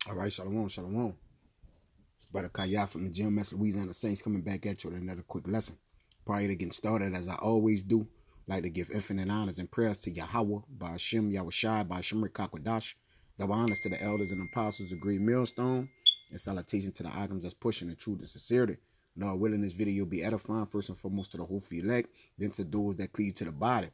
All right, shalom, shalom. It's Brother Kaya from the GMS Louisiana Saints coming back at you with another quick lesson. Prior to getting started, as I always do, I'd like to give infinite honors and prayers to Yahweh, by Hashem, Yahushai, by Hashem Rikakwadash. Double honors to the elders and apostles of Great Millstone, and salutation to the items that's pushing the truth and sincerity. Lord willing, this video will be edifying first and foremost to the whole elect, then to those that cleave to the body.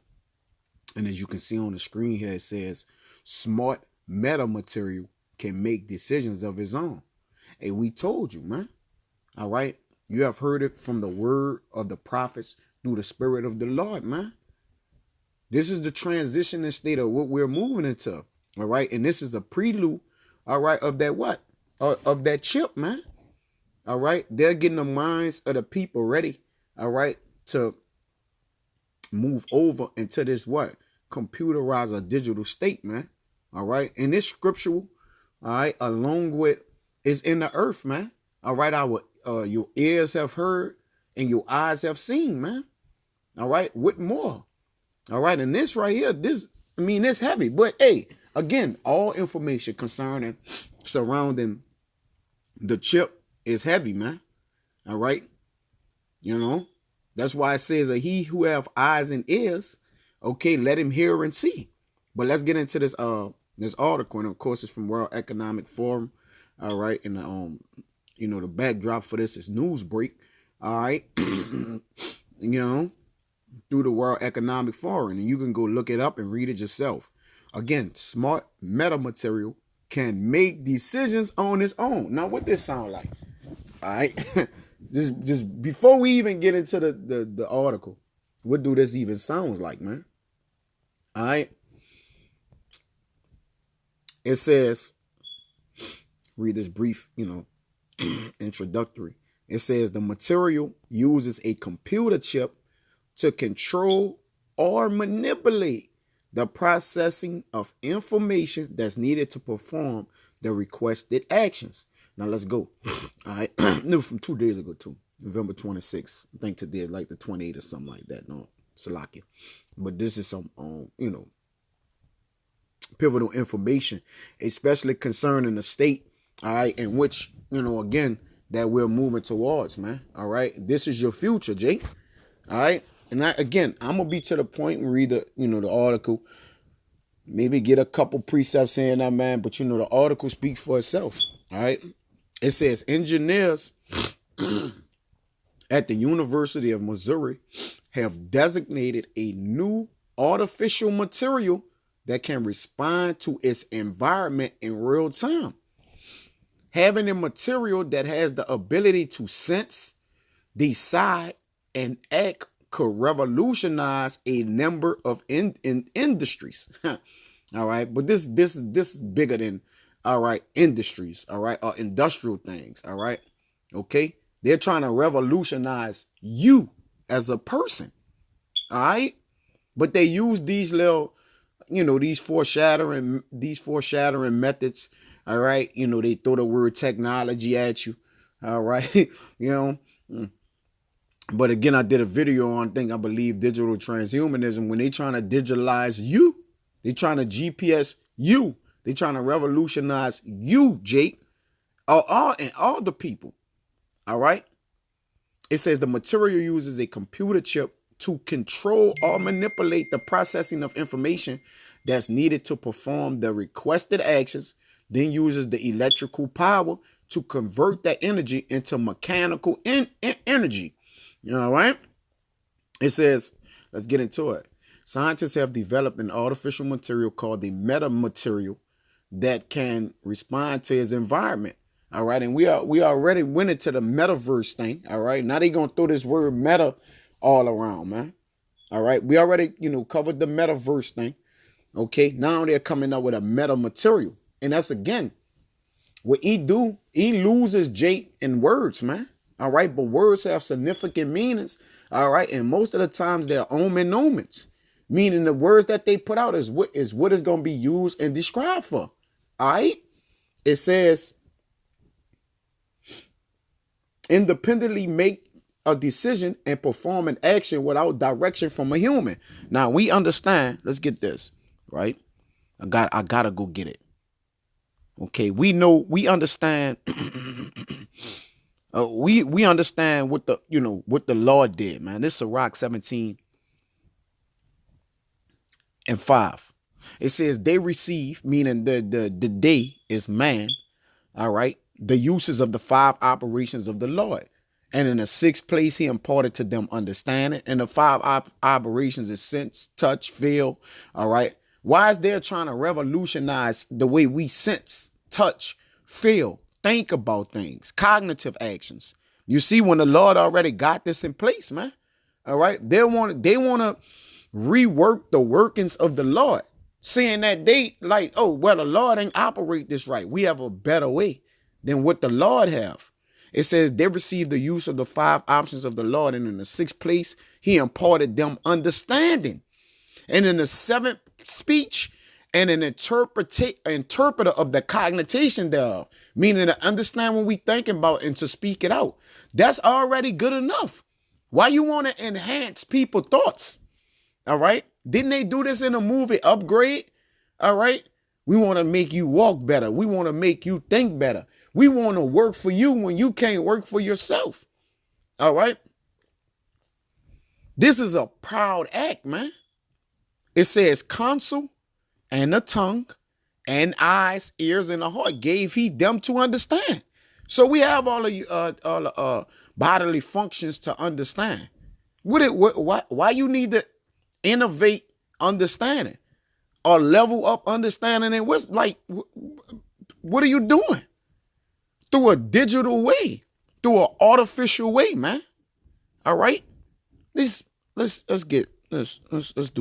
And as you can see on the screen here, it says, smart metamaterial can make decisions of his own. Hey, we told you, man. All right. You have heard it from the word of the prophets through the spirit of the Lord, man. This is the transitioning state of what we're moving into. All right. And this is a prelude, all right, of that what? Of that chip, man. All right. They're getting the minds of the people ready, all right, to move over into this what? Computerized or digital state, man. All right. And this scriptural, all right, along with is in the earth, man. All right, your ears have heard and your eyes have seen, man. All right, what more? All right, and this right here, it's heavy, but hey, again, all information concerning surrounding the chip is heavy, man. All right, that's why it says that he who have eyes and ears, okay, let him hear and see. But let's get into this article, and of course it's from World Economic Forum. All right, and the backdrop for this is Newsbreak. All right, through the World Economic Forum, and you can go look it up and read it yourself. Again, smart metamaterial can make decisions on its own. Now, what this sound like? All right, just before we even get into the article, what do this even sound like, man? All right, it says, read this brief, introductory. It says the material uses a computer chip to control or manipulate the processing of information that's needed to perform the requested actions. Now let's go. All right, no, from 2 days ago too, November 26th. I think today is like the 28th or something like that. No, Salakia. But this is some, pivotal information, especially concerning the state, all right, in which, again, that we're moving towards, man. All right. This is your future, Jake. All right. And I'm going to be to the point and read the article. Maybe get a couple precepts saying that, man. But, the article speaks for itself. All right. It says engineers at the University of Missouri have designated a new artificial material that can respond to its environment in real time. Having a material that has the ability to sense, decide, and act could revolutionize a number of industries. All right, but this is bigger than, all right, industries, all right, or industrial things, all right, okay. They're trying to revolutionize you as a person, all right, but they use these little, these foreshadowing methods. All right. They throw the word technology at you. All right. But again, I did a video on I believe digital transhumanism. When they trying to digitalize you, they trying to GPS you. They trying to revolutionize you, Jake. All the people. All right. It says the material uses a computer chip to control or manipulate the processing of information that's needed to perform the requested actions, then uses the electrical power to convert that energy into mechanical energy. All right? It says, let's get into it. Scientists have developed an artificial material called the metamaterial that can respond to its environment. All right, and we already went into the metaverse thing. All right, now they gonna throw this word meta all around, man. All right, we already covered the metaverse thing. Okay, now they're coming up with a metamaterial, and that's again what he do. He loses Jake in words, man. All right, but words have significant meanings. All right, and most of the times they're omens, meaning the words that they put out is what is going to be used and described for. All right, it says independently make a decision and perform an action without direction from a human. Now we understand. Let's get this right. I gotta go get it. Okay, we understand. We understand what the Lord did, man. This is Sirach 17:5. It says they receive, meaning the day is man. All right, the uses of the five operations of the Lord. And in the sixth place, he imparted to them understanding. And the five operations is sense, touch, feel. All right. Why is there trying to revolutionize the way we sense, touch, feel, think about things, cognitive actions? You see, when the Lord already got this in place, man. All right. They want to rework the workings of the Lord, saying that they like, oh, well, the Lord ain't operate this right. We have a better way than what the Lord have. It says they received the use of the five options of the Lord. And in the sixth place, he imparted them understanding. And in the seventh, speech and an interpreter of the cognition thereof, meaning to understand what we thinking about and to speak it out. That's already good enough. Why you want to enhance people's thoughts? All right. Didn't they do this in a movie Upgrade? All right. We want to make you walk better. We want to make you think better. We want to work for you when you can't work for yourself. All right. This is a proud act, man. It says counsel and the tongue and eyes, ears, and the heart gave he them to understand. So we have all the bodily functions to understand. Why you need to innovate understanding or level up understanding? And what are you doing? Through a digital way, through an artificial way, man. All right. Let's do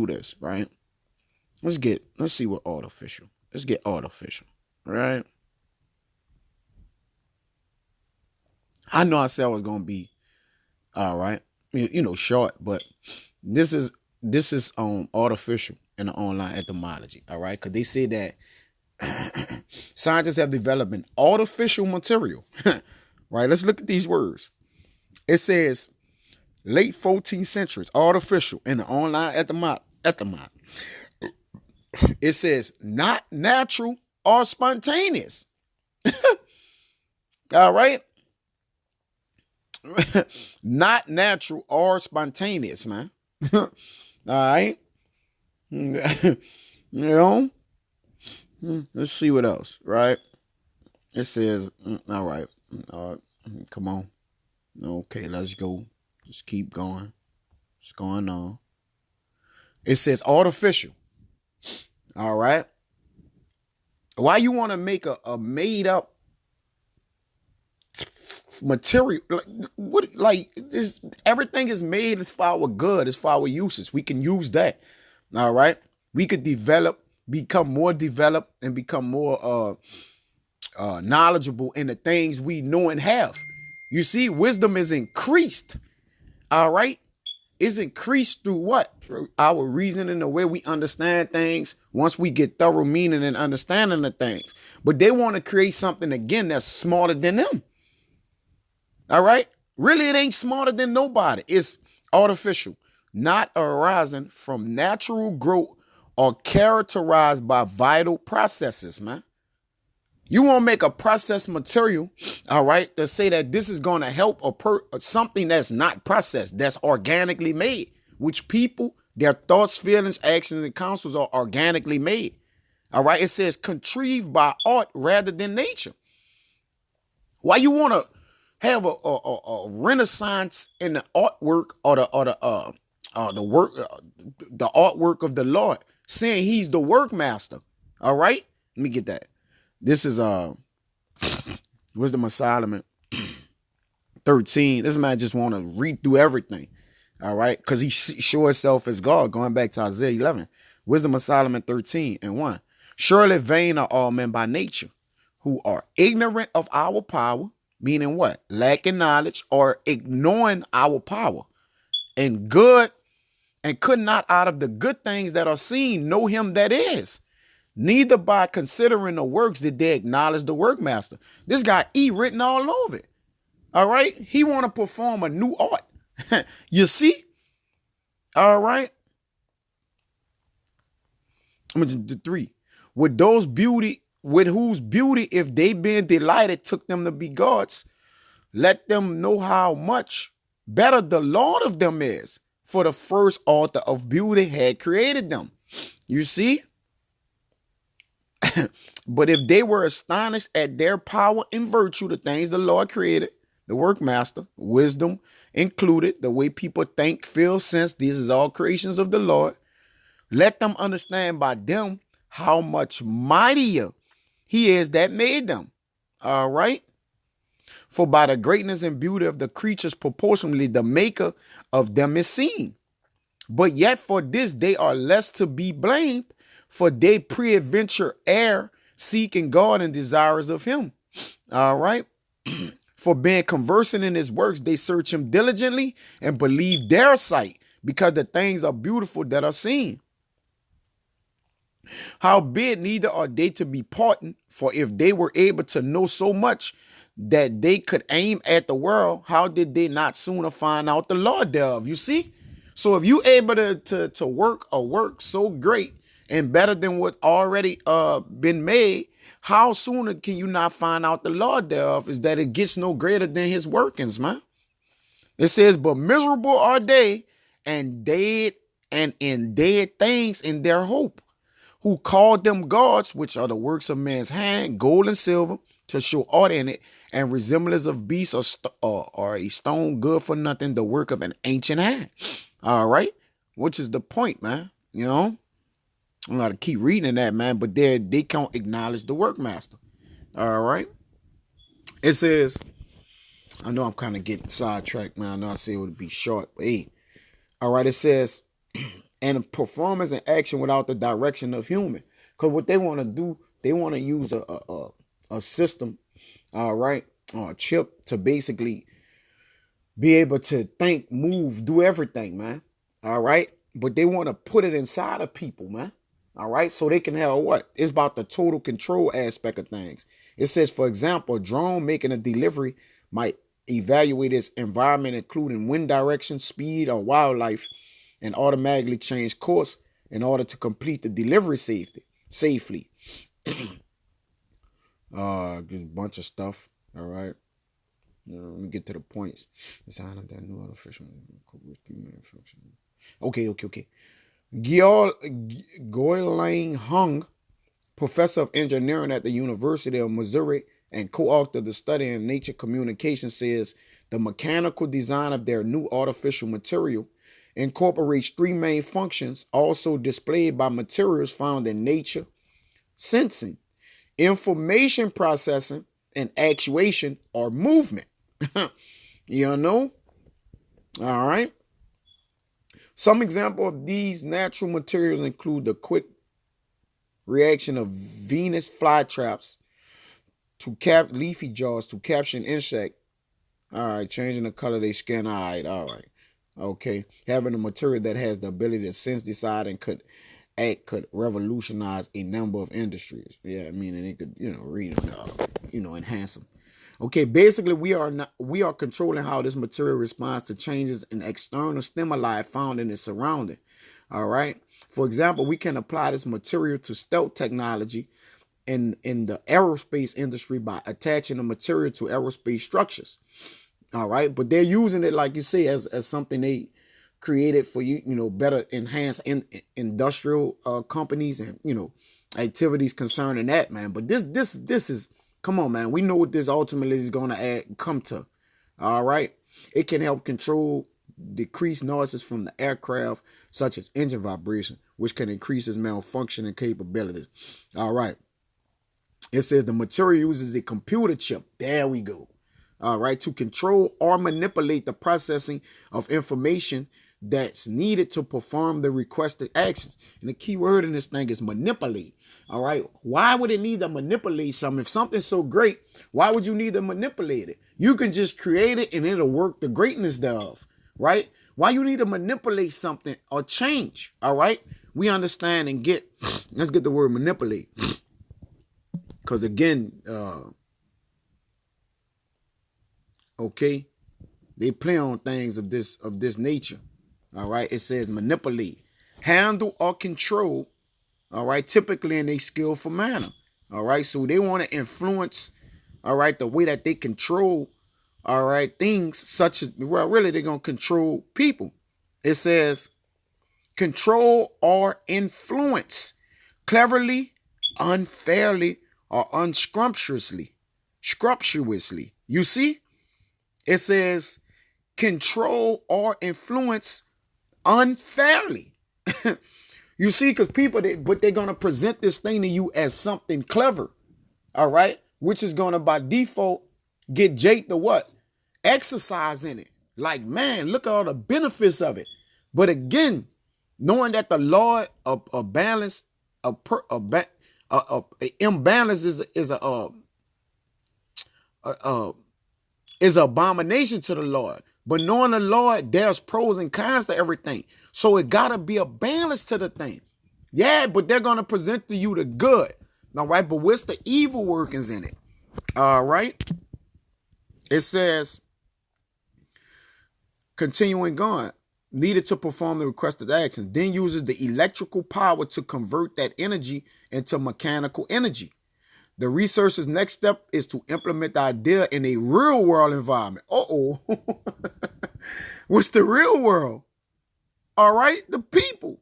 this, right? Let's see what artificial. Let's get artificial, right? I know I said I was gonna be all right, short, but this is artificial in the online etymology, all right? Because they say that scientists have developed an artificial material, right? Let's look at these words. It says late 14th centuries, artificial in the online etymology. It says not natural or spontaneous. All right. Not natural or spontaneous, man. All right. Let's see what else, right? It says, all right. Come on. Okay, let's go. Just keep going. What's going on? It says artificial. All right. Why you want to make a made up material? Everything is made is for our good. It's for our uses. We can use that. All right. We could become more developed and become more knowledgeable in the things we know and have. You see, wisdom is increased. All right. Is increased through what? Through our reasoning, the way we understand things once we get thorough meaning and understanding of things. But they want to create something again that's smarter than them. All right. Really, it ain't smarter than nobody. It's artificial, not arising from natural growth or characterized by vital processes, man. You want to make a processed material, all right, to say that this is going to help something that's not processed, that's organically made, which people, their thoughts, feelings, actions, and counsels are organically made. All right. It says contrived by art rather than nature. Why you want to have a renaissance in the artwork or the artwork of the Lord, saying he's the work master. All right. Let me get that. This is Wisdom of Solomon 13. This man just want to read through everything. All right. Because he show himself as God, going back to Isaiah 11. Wisdom of Solomon 13:1. Surely vain are all men by nature, who are ignorant of our power, meaning what? Lacking knowledge or ignoring our power. And could not out of the good things that are seen know him that is. Neither by considering the works did they acknowledge the workmaster. This guy written all over it. All right. He want to perform a new art. You see? All right. I'm going to do 3. With those beauty with whose beauty, if they being delighted, took them to be gods, let them know how much better the Lord of them is, for the first author of beauty had created them. You see? But if they were astonished at their power and virtue, the things the Lord created, the workmaster, wisdom included, the way people think, feel, sense, these is all creations of the Lord. Let them understand by them how much mightier he is that made them. All right. For by the greatness and beauty of the creatures proportionally, the maker of them is seen. But yet for this they are less to be blamed, for they pre-adventure err, seeking God and desirous of him. All right. For being conversant in his works, they search him diligently and believe their sight, because the things are beautiful that are seen. Howbeit neither are they to be parted, for if they were able to know so much that they could aim at the world, how did they not sooner find out the Lord thereof? You see? So if you able to work a work so great and better than what already been made, how sooner can you not find out the Lord thereof? Is that it gets no greater than his workings, man. It says, but miserable are they and dead and in dead things in their hope, who called them gods, which are the works of man's hand, gold and silver, to show order in it, and resemblance of beasts or a stone good for nothing, the work of an ancient hand. All right, which is the point, man. You know, I'm gonna keep reading that, man, but they can't acknowledge the workmaster. All right, it says, I know I'm kind of getting sidetracked, man. I know I said it would be short, but hey, all right, it says, and performance and action without the direction of human, because what they want to do, they want to use a system, all right, or a chip to basically be able to think, move, do everything, man. All right. But they want to put it inside of people, man. All right. So they can have what? It's about the total control aspect of things. It says, for example, a drone making a delivery might evaluate its environment, including wind direction, speed, or wildlife, and automatically change course in order to complete the delivery safely. A bunch of stuff. All right. Let me get to the points. Design of that new artificial function. Okay. Goilang Hung, professor of engineering at the University of Missouri and co-author of the study in Nature Communication, says the mechanical design of their new artificial material incorporates three main functions, also displayed by materials found in nature: sensing, information processing, and actuation or movement. You know? All right. Some example of these natural materials include the quick reaction of Venus flytraps to leafy jaws to capture an insect. All right. Changing the color of their skin. All right. Okay. Having a material that has the ability to sense, decide, and could revolutionize a number of industries. Yeah, I mean, and it could, read them, enhance them. Okay, basically, we are controlling how this material responds to changes in external stimuli found in its surrounding. All right. For example, we can apply this material to stealth technology in the aerospace industry by attaching the material to aerospace structures. All right, but they're using it, like you say, as something they created for better enhance industrial companies and activities concerning that, man. But this is, come on, man. We know what this ultimately is going to come to. All right, it can help control decreased noises from the aircraft, such as engine vibration, which can increase its malfunctioning capabilities. All right, it says the material uses a computer chip. There we go. All right, to control or manipulate the processing of information that's needed to perform the requested actions. And the key word in this thing is manipulate. All right. Why would it need to manipulate something? If something's so great, why would you need to manipulate it? You can just create it and it'll work the greatness thereof. Right? Why you need to manipulate something or change? All right. We understand and let's get the word manipulate. Because again, okay, they play on things of this nature. All right, it says manipulate, handle, or control. All right, typically in a skillful manner. All right. So they want to influence, all right, the way that they control, all right, things such as, well, really, they're going to control people. It says control or influence cleverly, unfairly, or unscrumptiously. Scrumptiously. You see? It says control or influence unfairly. You see, because people, but they're going to present this thing to you as something clever, all right, which is going to by default get Jake to what? Exercise in it. Like, man, look at all the benefits of it. But again, knowing that the Lord a balance, a imbalance is an abomination to the Lord. But knowing the Lord, there's pros and cons to everything. So it got to be a balance to the thing. Yeah, but they're going to present to you the good. All right, but what's the evil workings in it? All right. It says, continuing on, needed to perform the requested actions, then uses the electrical power to convert that energy into mechanical energy. The researcher's next step is to implement the idea in a real world environment. Uh-oh. What's the real world? All right, the people.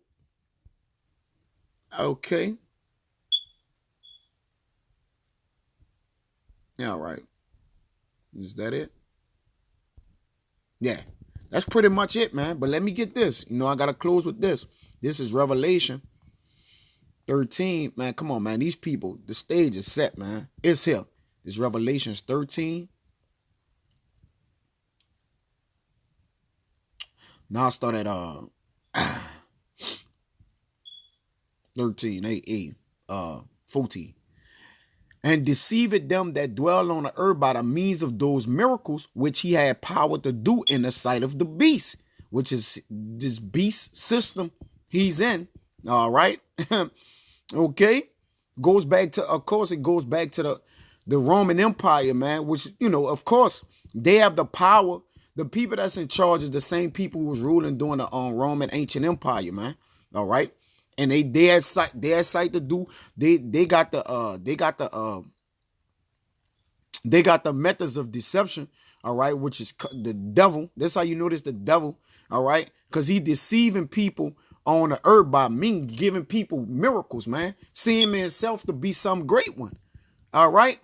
Okay. Yeah, all right. Is that it? Yeah, that's pretty much it, man. But let me get this. I got to close with this. This is Revelation 13. Man, come on, man. These people, the stage is set, man. It's here. This Revelations 13. Now I start at 13, 14. And deceived them that dwell on the earth by the means of those miracles which he had power to do in the sight of the beast, which is this beast system he's in. All right. Okay. Goes back to, of course, it goes back to the Roman Empire, man, which, of course, they have the power. The people that's in charge is the same people who was ruling during the Roman ancient empire, man. All right. And they had sight to do. They got the methods of deception, all right, which is the devil. That's how you notice the devil, all right, because he deceiving people on the earth by giving people miracles, man, seeing himself to be some great one, all right.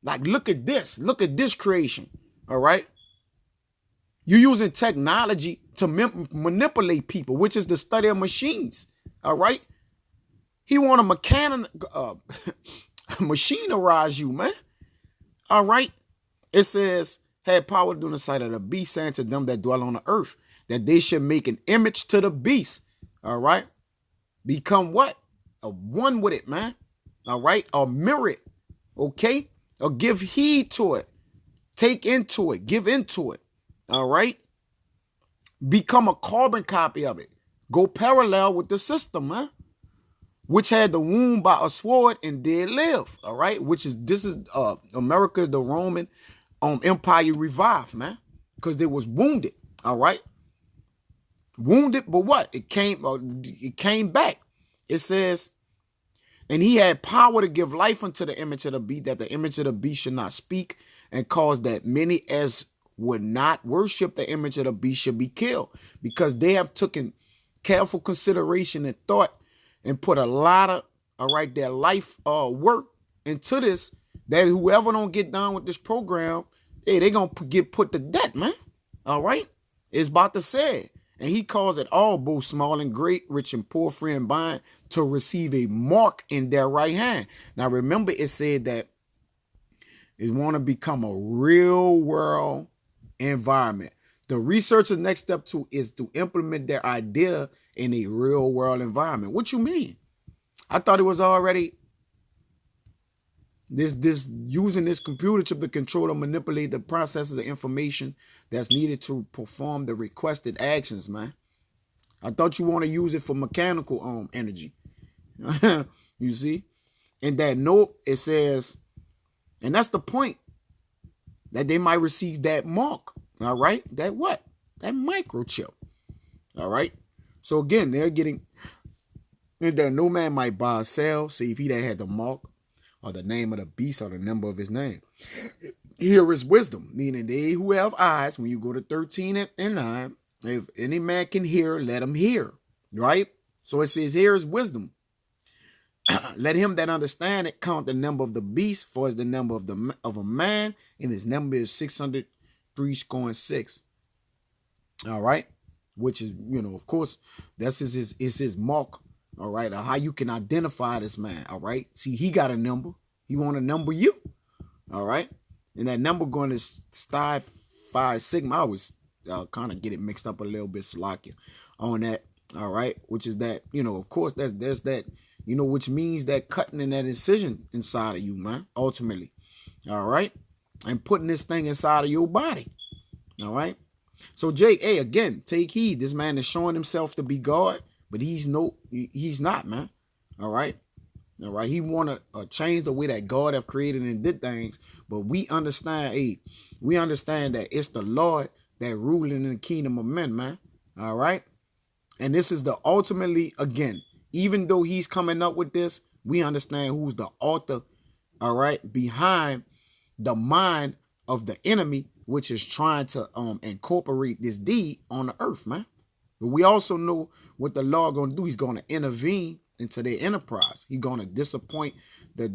Like, look at this creation, all right. You're using technology to manipulate people, which is the study of machines. All right. He want to machinerize you, man. All right. It says, had power during the sight of the beast, saying to them that dwell on the earth, that they should make an image to the beast. All right. Become what? A one with it, man. All right. Or mirror it. Okay. Or give heed to it. Take into it. Give into it. All right. Become a carbon copy of it. Go parallel with the system, man. Which had the wound by a sword and did live. All right. This is America's the Roman Empire revived, man. Because they was wounded. All right. Wounded, but what? It came back. It says, and he had power to give life unto the image of the beast, that the image of the beast should not speak, and cause that many as would not worship the image of the beast should be killed, because they have taken careful consideration and thought and put a lot of, all right, their life work into this, that whoever don't get down with this program, hey, they gonna get put to death, man. All right. It's about to say, and he calls it all, both small and great, rich and poor, free and bond, to receive a mark in their right hand. Now remember, it said that it want to become a real world environment. The researcher's next step is to implement their idea in a real world environment. What you mean? I thought it was already this using this computer chip to control and manipulate the processes of information that's needed to perform the requested actions, man. I thought you want to use it for mechanical energy. You see? In that note, it says, and that's the point, that they might receive that mark. All right. That what? That microchip. All right. So again, they're getting that no man might buy or sell. See if he that had the mark or the name of the beast or the number of his name. Here is wisdom, meaning they who have eyes, when you go to 13 and 9, if any man can hear, let him hear, right? So it says, here is wisdom. Let him that understand it count the number of the beast, for it's the number of a man, and his number is 603.6. All right, which is, of course, that's his mark. All right, or how you can identify this man. All right, see, he got a number. He want to number you. All right, and that number going to Phi Sigma. I always kind of get it mixed up a little bit, Salakia, on that. All right, which is that, of course, there's that, which means that cutting in that incision inside of you, man, ultimately. All right, and putting this thing inside of your body. All right. So Jake, hey, again, take heed. This man is showing himself to be God, but he's not, man. All right. All right. He want to change the way that God have created and did things. But we understand, that it's the Lord that ruling in the kingdom of men, man. All right. And this is the ultimately, again, even though he's coming up with this, we understand who's the author, all right, behind the mind of the enemy, which is trying to incorporate this deed on the earth, man. But we also know what the Lord going to do. He's going to intervene into their enterprise. He's going to disappoint the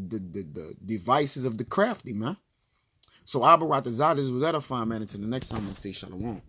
devices of the crafty, man. So Abarat Azad, this was edifying, man. Until the next time, I say shalom.